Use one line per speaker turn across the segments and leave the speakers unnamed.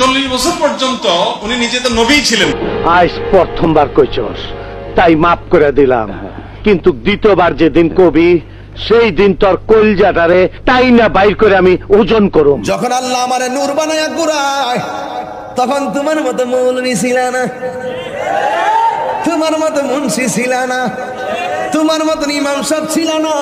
40 বছর পর্যন্ত উনি নিজে তো নবী ছিলেন।
আজ প্রথমবার কইছস তাই মাফ করে দিলাম, কিন্তু দ্বিতীয়বার যেদিন কবি সেই দিন তোর কলজাটারে তাই না বাইর করে আমি ওজন করুম।
যখন আল্লাহ আমারে নূর বানায়া গুড়ায় তখন তোমার মতো মৌলবী ছিল না, তোমার মতো মুন্সি ছিল না, তোমার মতন ইমাম সাহেব ছিল না।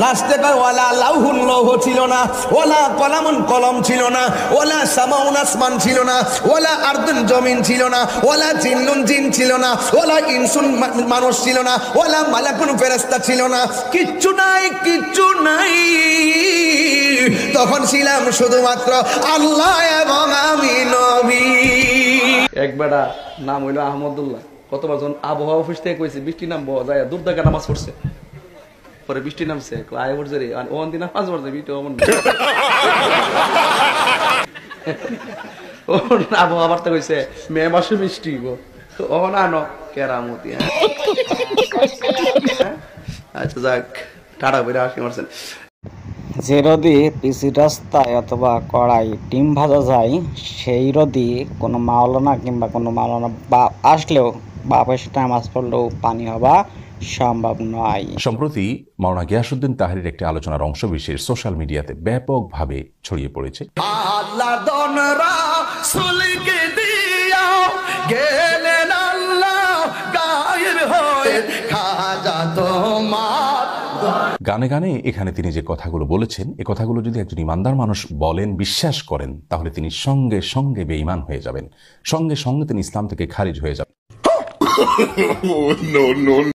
লাস্টে ওয়ালা লাউহুন লৌহ ছিল না, ওয়ালা কলামুন কলম ছিল না, ওয়ালা সামাউন আসমান ছিল না, ওয়ালা আরদুন জমিন ছিল না, ওয়ালা জিন্নুন জিন ছিল না, ওয়ালা ইনসুন মানুষ ছিল না, ওয়ালা মালাকুন ফেরেশতা ছিল না। কিচ্ছু নাই, কিচ্ছু নাই। তখন ছিলাম শুধুমাত্র আল্লাহ এবং আমি নবী।
এক বেড়া নাম হইল আহমদুল্লাহ। কতবার যখন আবহাওয়া অফিস থেকে কইছে বৃষ্টি নামবো, যায় দূর থেকে নামাজ পড়ছে, পরে বৃষ্টি নামছে, আয় পড়ছে রে ওখান দিন নামাজ পড়ছে বৃষ্টি অমন আবহাওয়া বার্তা কইছে মে মাসে বৃষ্টি ওখানে আনো কেরামতি। আচ্ছা যাক, টাটা বেড়ে আসি মারছেন।
যে রদি পিসি রাস্তায় অথবা কড়াই ডিম ভাজা যায়, সেই রদি কোনো মাওলানা কিংবা কোনো মাওলানা বাপ আসলেও বাপের সাথে নামাজ পড়লেও পানি হওয়া সম্ভব নয়।
সম্প্রতি মাওলানা গিয়াসউদ্দিন তাহরির একটি আলোচনার অংশ বিশেষ সোশ্যাল মিডিয়াতে ব্যাপকভাবে ছড়িয়ে পড়েছে।
আল্লাহ দনরা সুলকে দিয়া গেলেন আল্লাহ গায়েব হয়ে খাজা তোমার।
গানে গানে এখানে তিনি যে কথাগুলো বলেছেন, এ কথাগুলো যদি একজন ইমানদার মানুষ বলেন, বিশ্বাস করেন, তাহলে তিনি সঙ্গে সঙ্গে বেঈমান হয়ে যাবেন, সঙ্গে সঙ্গে তিনি ইসলাম থেকে খারিজ হয়ে যাবেন।